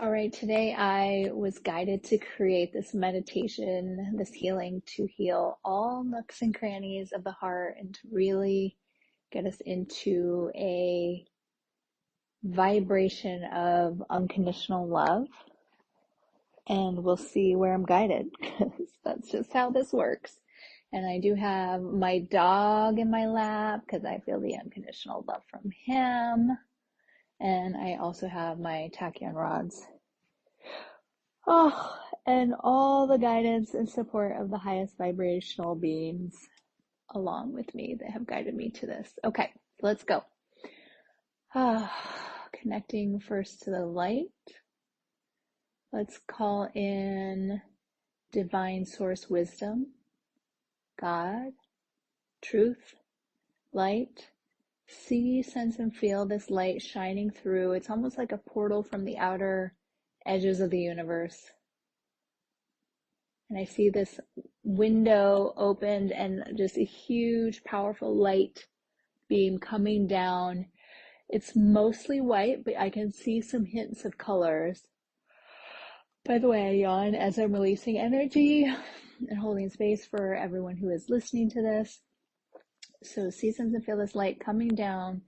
All right, today I was guided to create this meditation, this healing to heal all nooks and crannies of the heart and to really get us into a vibration of unconditional love. And we'll see where I'm guided because that's just how this works. And I do have my dog in my lap because I feel the unconditional love from him. And I also have my Tachyon rods. Oh, and all the guidance and support of the highest vibrational beings along with me that have guided me to this. Okay, let's go. Connecting first to the light. Let's call in divine source wisdom, God, truth, light. See, sense, and feel this light shining through. It's almost like a portal from the outer edges of the universe. And I see this window opened and just a huge, powerful light beam coming down. It's mostly white, but I can see some hints of colors. By the way, I yawn as I'm releasing energy and holding space for everyone who is listening to this. So see, sense, and feel this light coming down,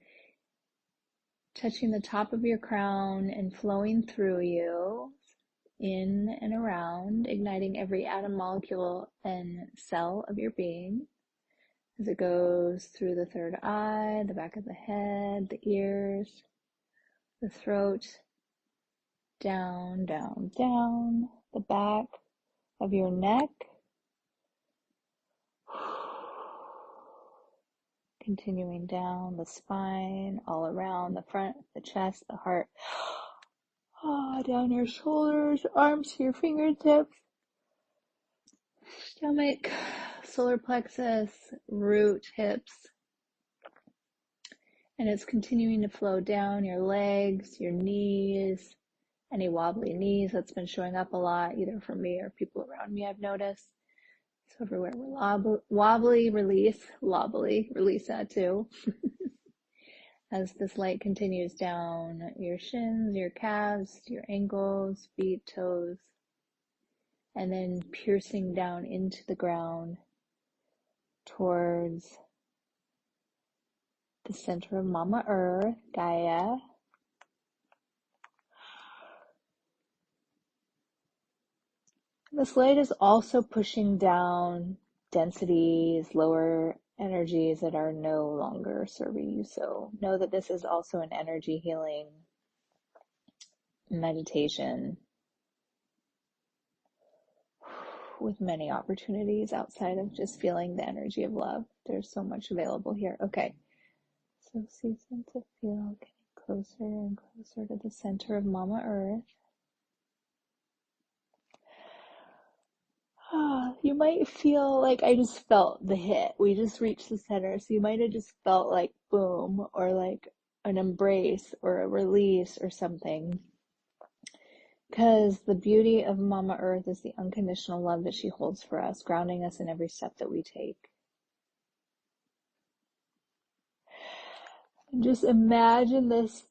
touching the top of your crown and flowing through you, in and around, igniting every atom, molecule, and cell of your being as it goes through the third eye, the back of the head, the ears, the throat, down, down, down, the back of your neck, continuing down the spine, all around the front, the chest, the heart, down your shoulders, arms to your fingertips, stomach, solar plexus, root, hips, and it's continuing to flow down your legs, your knees, any wobbly knees that's been showing up a lot, either for me or people around me, I've noticed. So everywhere we're wobbly, release that too. As this light continues down your shins, your calves, your ankles, feet, toes, and then piercing down into the ground towards the center of Mama Earth, Gaia. This light is also pushing down densities, lower energies that are no longer serving you. So know that this is also an energy healing meditation with many opportunities outside of just feeling the energy of love. There's so much available here. Okay. So see, sense, to feel getting closer and closer to the center of Mama Earth. You might feel like I just felt the hit. We just reached the center. So you might have just felt like boom, or like an embrace or a release or something. Because the beauty of Mama Earth is the unconditional love that she holds for us, grounding us in every step that we take. And just imagine this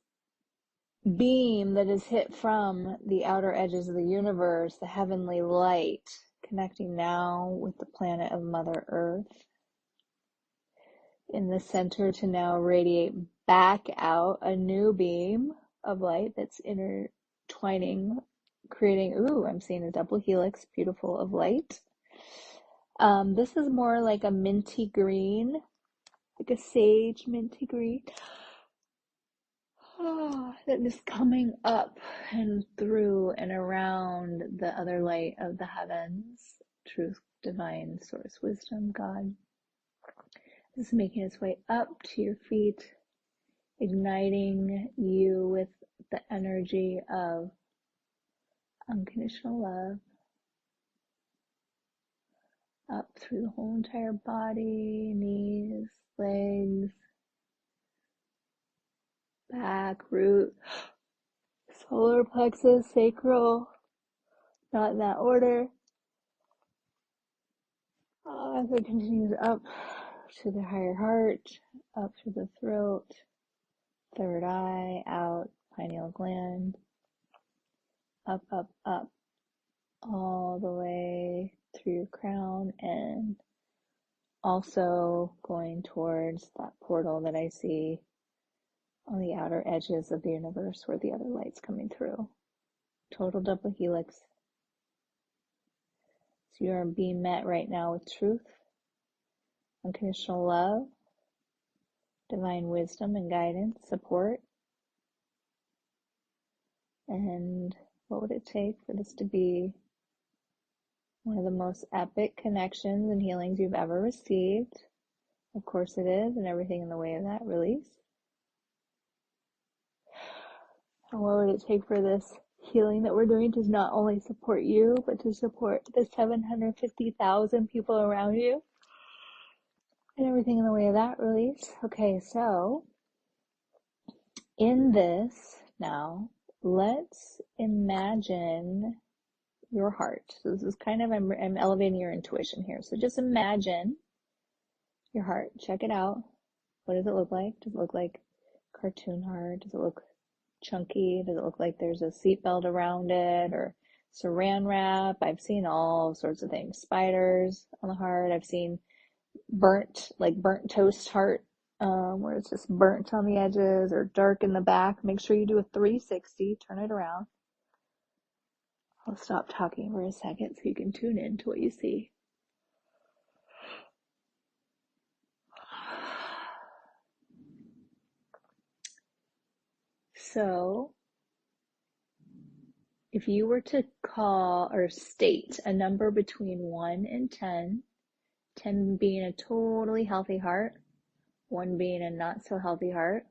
beam that is hit from the outer edges of the universe, the heavenly light, connecting now with the planet of Mother Earth in the center to now radiate back out a new beam of light that's intertwining, creating, I'm seeing a double helix, beautiful, of light. This is more like a minty green, like a sage minty green. That is coming up and through and around the other light of the heavens, truth, divine source, wisdom, God. This is making its way up to your feet, igniting you with the energy of unconditional love, up through the whole entire body, knees, legs, back, root, solar plexus, sacral, not in that order. As it continues up to the higher heart, up through the throat, third eye, out, pineal gland, up, up, up, all the way through your crown, and also going towards that portal that I see on the outer edges of the universe where the other light's coming through. Total double helix. So you're being met right now with truth, unconditional love, divine wisdom and guidance, support. And what would it take for this to be one of the most epic connections and healings you've ever received? Of course it is, and everything in the way of that release. And what would it take for this healing that we're doing to not only support you, but to support the 750,000 people around you? And everything in the way of that release. Okay, so in this now, let's imagine your heart. So this is kind of, I'm elevating your intuition here. So just imagine your heart. Check it out. What does it look like? Does it look like cartoon heart? Does it look chunky? Does it look like there's a seatbelt around it or saran wrap? I've seen all sorts of things. Spiders on the heart. I've seen burnt toast heart, where it's just burnt on the edges or dark in the back. Make sure you do a 360, turn it around. I'll stop talking for a second so you can tune in to what you see. So, if you were to call or state a number between 1 and 10, 10 being a totally healthy heart, 1 being a not so healthy heart.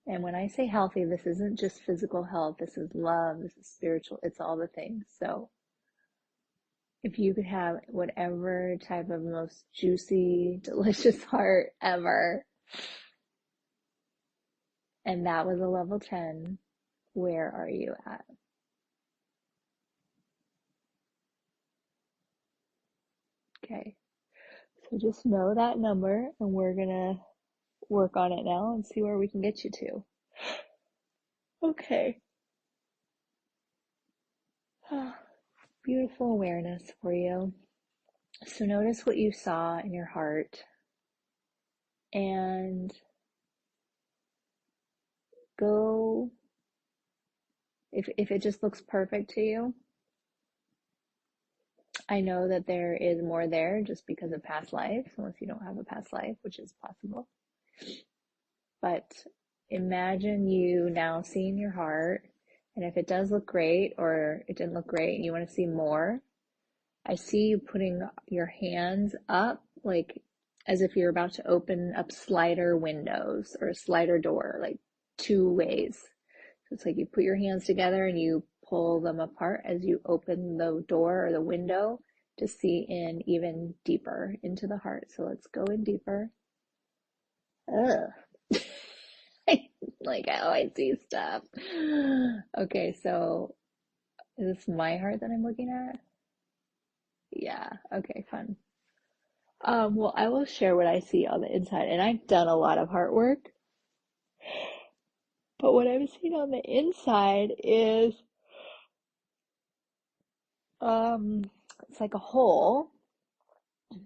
And when I say healthy, this isn't just physical health, this is love, this is spiritual, it's all the things. So if you could have whatever type of most juicy, delicious heart ever, and that was a level 10, where are you at? Okay, so just know that number, and we're gonna work on it now and see where we can get you to. Okay. Beautiful awareness for you. So notice what you saw in your heart, and go, if it just looks perfect to you, I know that there is more there just because of past life, unless you don't have a past life, which is possible. But imagine you now seeing your heart, and if it does look great or it didn't look great and you want to see more, I see you putting your hands up like as if you're about to open up slider windows or a slider door, like 2 ways. So it's like you put your hands together and you pull them apart as you open the door or the window to see in even deeper into the heart. So let's go in deeper. Ugh. Like how I see stuff. Okay, so is this my heart that I'm looking at? Yeah, okay, fun. Well, I will share what I see on the inside, and I've done a lot of heart work, but what I'm seeing on the inside is, it's like a hole.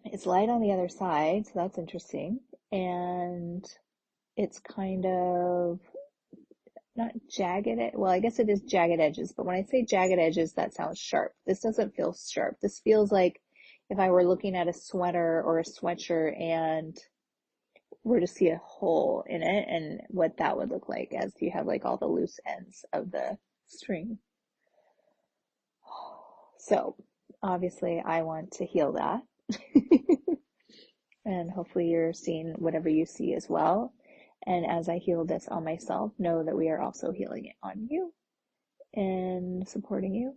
It's light on the other side, so that's interesting, and it's kind of not jagged, well, I guess it is jagged edges, but when I say jagged edges, that sounds sharp. This doesn't feel sharp. This feels like if I were looking at a sweater or a sweatshirt and were to see a hole in it and what that would look like as you have like all the loose ends of the string. So obviously I want to heal that. And hopefully you're seeing whatever you see as well. And as I heal this on myself, know that we are also healing it on you and supporting you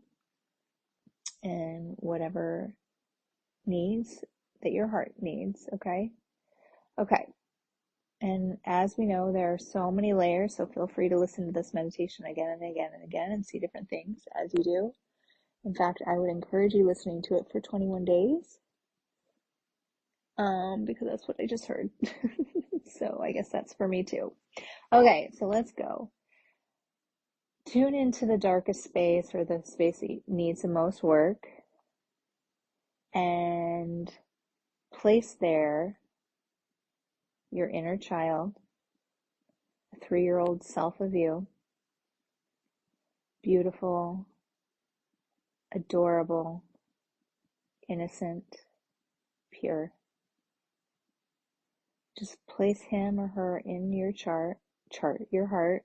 and whatever needs that your heart needs. Okay. Okay. And as we know, there are so many layers, so feel free to listen to this meditation again and again and again and see different things as you do. In fact, I would encourage you listening to it for 21 days, because that's what I just heard. So I guess that's for me too. Okay, so let's go tune into the darkest space, or the space that needs the most work, and place there your inner child, a 3-year-old self of you, beautiful, adorable, innocent, pure. Just place him or her in your chart your heart.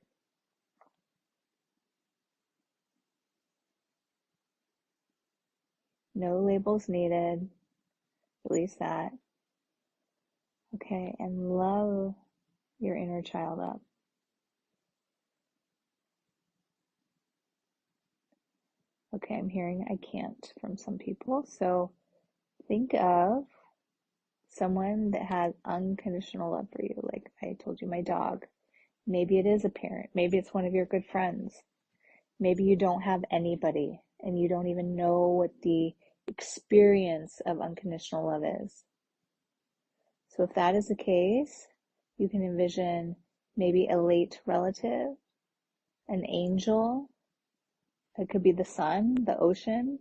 No labels needed. Release that. Okay, and love your inner child up. Okay, I'm hearing I can't from some people. So think of someone that has unconditional love for you. Like I told you, my dog. Maybe it is a parent. Maybe it's one of your good friends. Maybe you don't have anybody and you don't even know what the experience of unconditional love is. So if that is the case, you can envision maybe a late relative, an angel. It could be the sun, the ocean,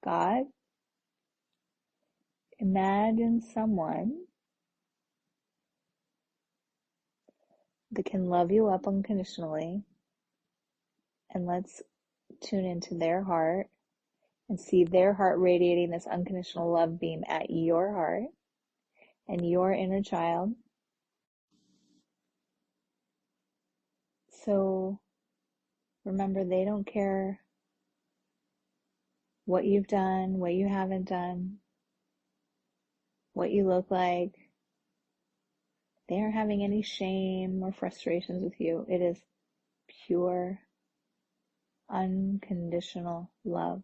God. Imagine someone that can love you up unconditionally, and let's tune into their heart and see their heart radiating this unconditional love beam at your heart and your inner child. So remember, they don't care what you've done, what you haven't done, what you look like. They aren't having any shame or frustrations with you. It is pure, unconditional love.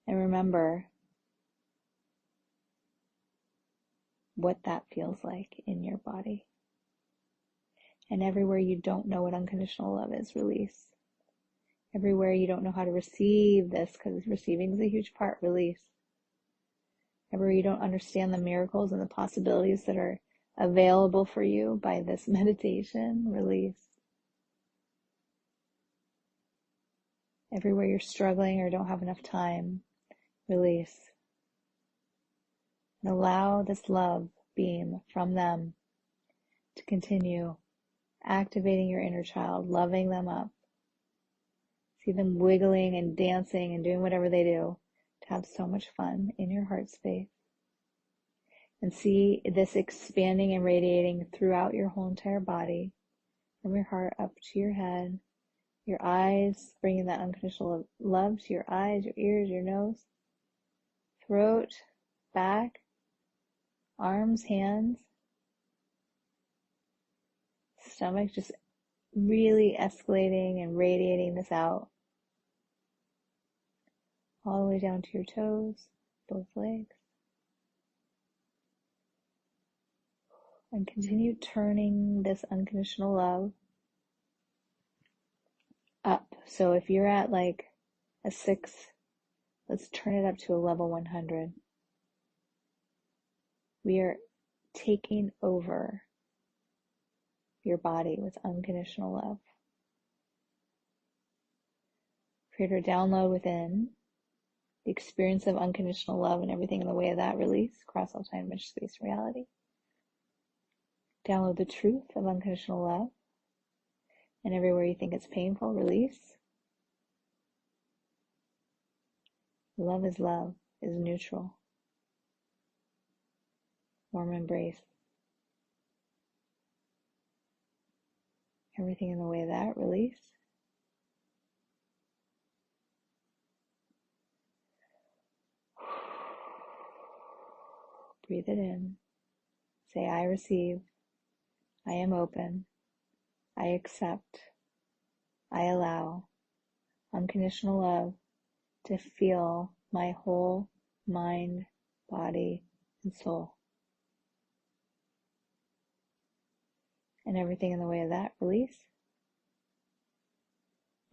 And remember what that feels like in your body. And everywhere you don't know what unconditional love is, release. Everywhere you don't know how to receive this, because receiving is a huge part, release. Everywhere you don't understand the miracles and the possibilities that are available for you by this meditation, release. Everywhere you're struggling or don't have enough time, release. And allow this love beam from them to continue activating your inner child, loving them up. See them wiggling and dancing and doing whatever they do to have so much fun in your heart space. And see this expanding and radiating throughout your whole entire body, from your heart up to your head, your eyes, bringing that unconditional love to your eyes, your ears, your nose, throat, back, arms, hands, stomach, just really escalating and radiating this out all the way down to your toes, both legs. And continue turning this unconditional love up. So if you're at like a 6, let's turn it up to a level 100. We are taking over your body with unconditional love. Create or download within the experience of unconditional love and everything in the way of that, release across all time, image, space, reality. Download the truth of unconditional love, and everywhere you think it's painful, release. Love, is neutral. Warm embrace. Everything in the way of that, release. Breathe it in. Say, I receive. I am open. I accept. I allow unconditional love to feel my whole mind, body, and soul. And everything in the way of that, release.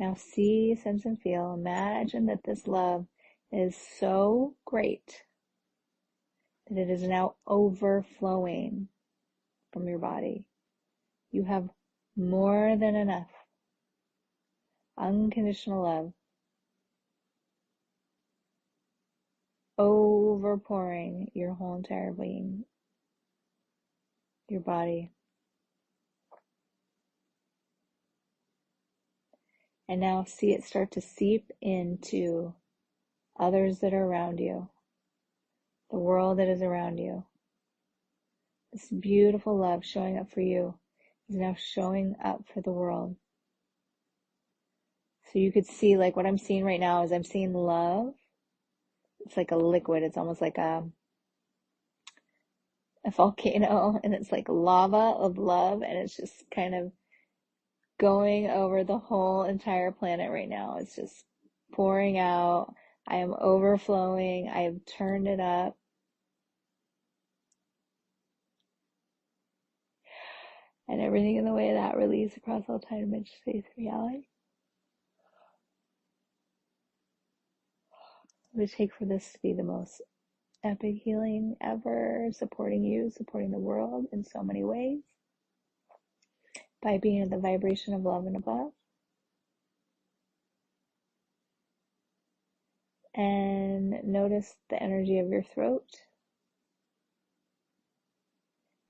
Now see, sense, and feel. Imagine that this love is so great that it is now overflowing from your body. You have more than enough. Unconditional love. Overpouring your whole entire being, your body. And now see it start to seep into others that are around you, the world that is around you. This beautiful love showing up for you is now showing up for the world. So you could see, like, what I'm seeing right now is I'm seeing love. It's like a liquid. It's almost like a volcano, and it's like lava of love, and it's just kind of going over the whole entire planet right now. It's just pouring out. I am overflowing. I have turned it up. And everything in the way of that release across all time, dimension, space, and reality. I would take for this to be the most epic healing ever, supporting you, supporting the world in so many ways, by being at the vibration of love and above. And notice the energy of your throat.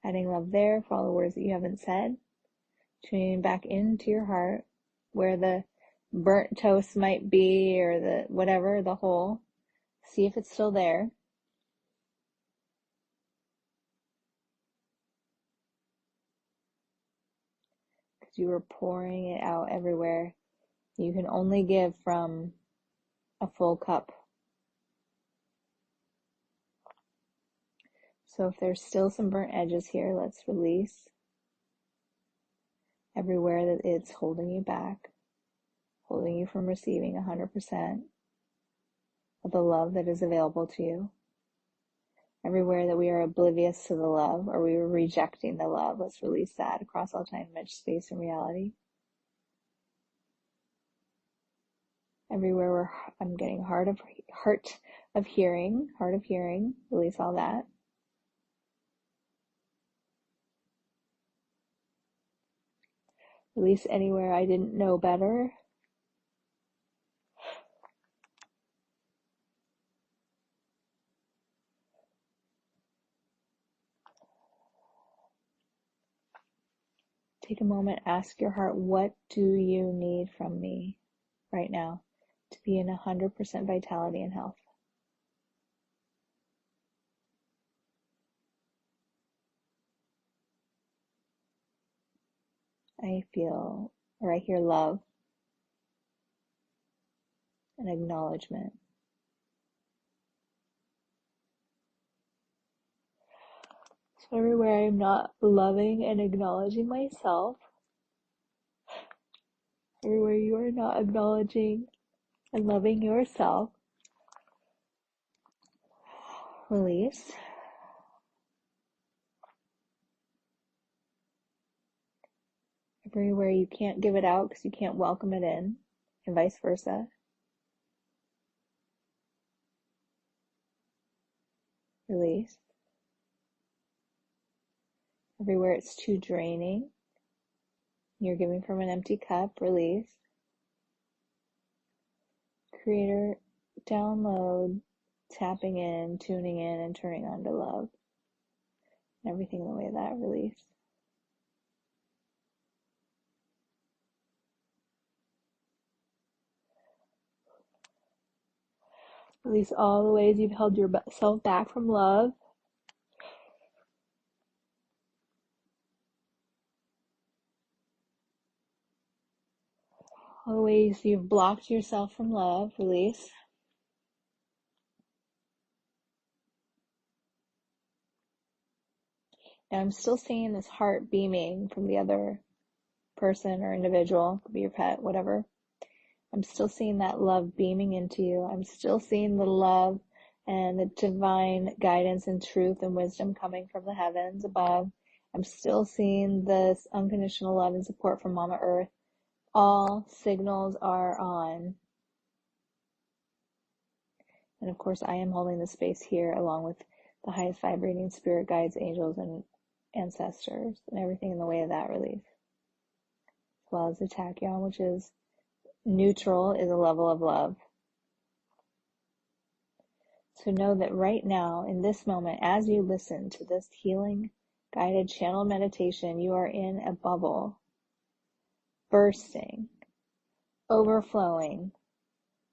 Adding love there for all the words that you haven't said. Tuning back into your heart, where the burnt toast might be, or the whatever, the hole. See if it's still there. Because you were pouring it out everywhere. You can only give from a full cup. So if there's still some burnt edges here, let's release everywhere that it's holding you back, holding you from receiving 100% of the love that is available to you. Everywhere that we are oblivious to the love, or we are rejecting the love, let's release that across all time, dimension, space, and reality. Everywhere where I'm getting hard of hearing, release all that. Release anywhere I didn't know better. Take a moment, ask your heart, what do you need from me right now to be in 100% vitality and health? I feel, or I hear love and acknowledgement. So everywhere I'm not loving and acknowledging myself, everywhere you are not acknowledging and loving yourself, release. Everywhere you can't give it out because you can't welcome it in, and vice versa. Release. Everywhere it's too draining, you're giving from an empty cup, release. Creator, download, tapping in, tuning in, and turning on to love. And everything in the way of that, release. Release all the ways you've held yourself back from love. All the ways you've blocked yourself from love, release. And I'm still seeing this heart beaming from the other person or individual, could be your pet, whatever. I'm still seeing that love beaming into you. I'm still seeing the love and the divine guidance and truth and wisdom coming from the heavens above. I'm still seeing this unconditional love and support from Mama Earth. All signals are on. And of course, I am holding the space here along with the highest vibrating spirit guides, angels, and ancestors, and everything in the way of that release. as well as the Tachyon, which is neutral, is a level of love. So know that right now, in this moment, as you listen to this healing guided channel meditation, you are in a bubble, bursting, overflowing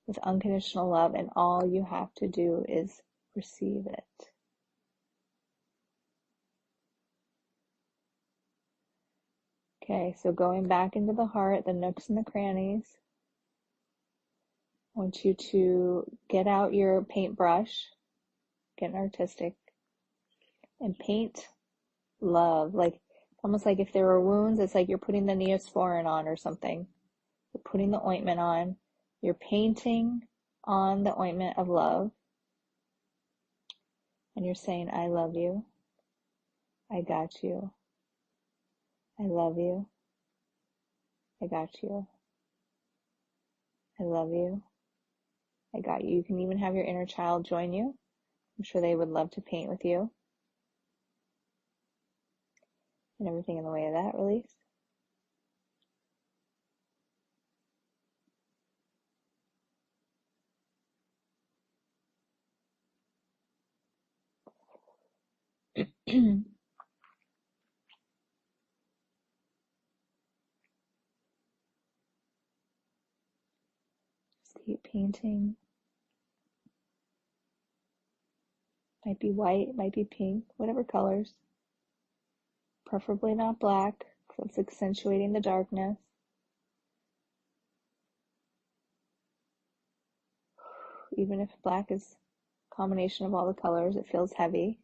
with unconditional love, and all you have to do is receive it. Okay, so going back into the heart, the nooks and the crannies, I want you to get out your paintbrush, get artistic, and paint love. Like, almost like if there were wounds, it's like you're putting the Neosporin on or something. You're putting the ointment on. You're painting on the ointment of love. And you're saying, I love you. I got you. I love you. I got you. I love you. I got you. You can even have your inner child join you. I'm sure they would love to paint with you. And everything in the way of that, release. Just keep painting. Might be white, might be pink, whatever colors. Preferably not black, because it's accentuating the darkness. Even if black is a combination of all the colors, it feels heavy.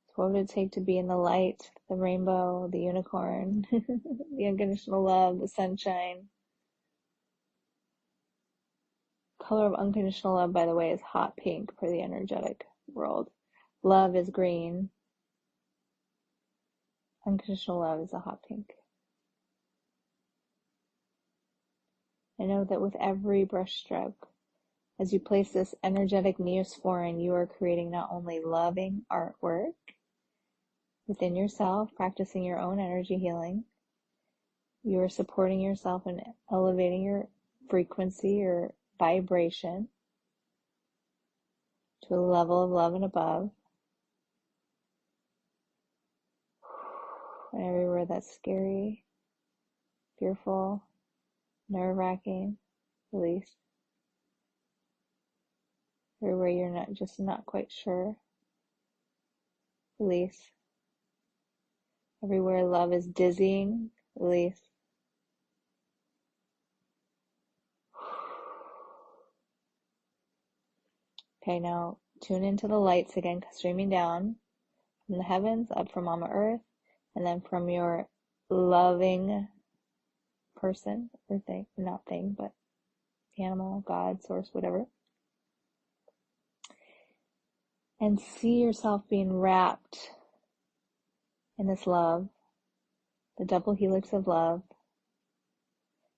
So what would it take to be in the light, the rainbow, the unicorn, the unconditional love, the sunshine? Color of unconditional love, by the way, is hot pink for the energetic world. Love is green. Unconditional love is a hot pink. I know that with every brush stroke, as you place this energetic Neosporin, you are creating not only loving artwork within yourself, practicing your own energy healing, you are supporting yourself and elevating your frequency or vibration to a level of love and above. And everywhere that's scary, fearful, nerve-wracking, release. Everywhere you're not quite sure, release. Everywhere love is dizzying, release. Okay, now tune into the lights again, streaming down from the heavens, up from Mama Earth, and then from your loving person or thing, not thing, but animal, God, source, whatever. And see yourself being wrapped in this love, the double helix of love,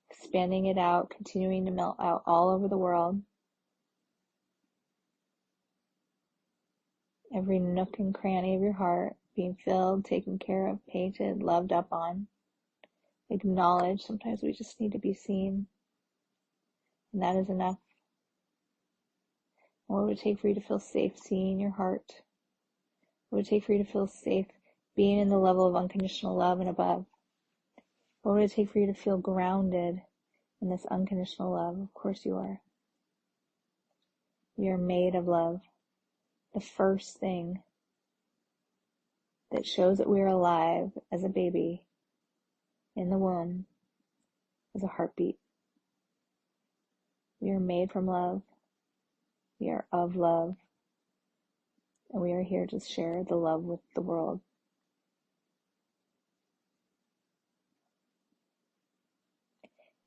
expanding it out, continuing to melt out all over the world. Every nook and cranny of your heart being filled, taken care of, painted, loved up on, acknowledged. Sometimes we just need to be seen, and that is enough. What would it take for you to feel safe seeing your heart? What would it take for you to feel safe being in the level of unconditional love and above? What would it take for you to feel grounded in this unconditional love? Of course you are. We are made of love. The first thing that shows that we are alive as a baby in the womb is a heartbeat. We are made from love. We are of love. And we are here to share the love with the world.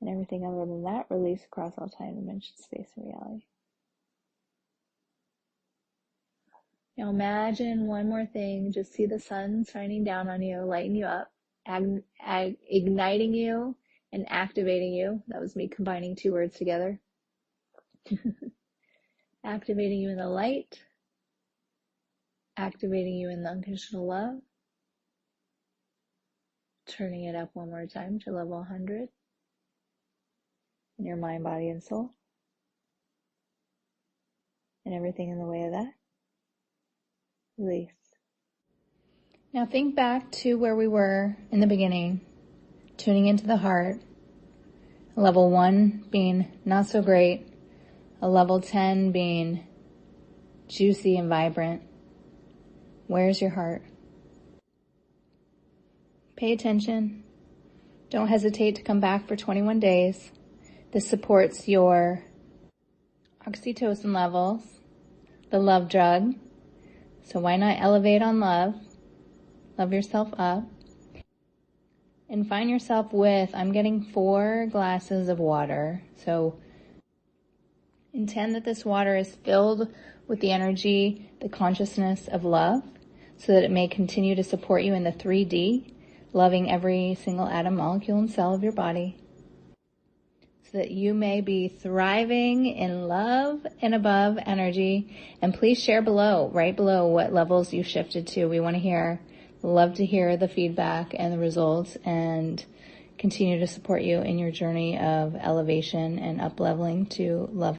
And everything other than that, release across all time, dimension, space, and reality. Now imagine one more thing. Just see the sun shining down on you, lighting you up, igniting you and activating you. That was me combining two words together. Activating you in the light, activating you in the unconditional love, Turning it up one more time to level 100 in your mind, body, and soul. And everything in the way of that. Release. Now think back to where we were in the beginning, tuning into the heart. Level 1 being not so great. A level 10 being juicy and vibrant. Where's your heart? Pay attention. Don't hesitate to come back for 21 days. This supports your oxytocin levels, the love drug. So why not elevate on love? Love yourself up. And find yourself with, I'm getting 4 glasses of water. So intend that this water is filled with the energy, the consciousness of love, so that it may continue to support you in the 3D, loving every single atom, molecule, and cell of your body, so that you may be thriving in love and above energy. And please share below, right below, what levels you shifted to. We want to hear. Love to hear the feedback and the results, and continue to support you in your journey of elevation and up-leveling to love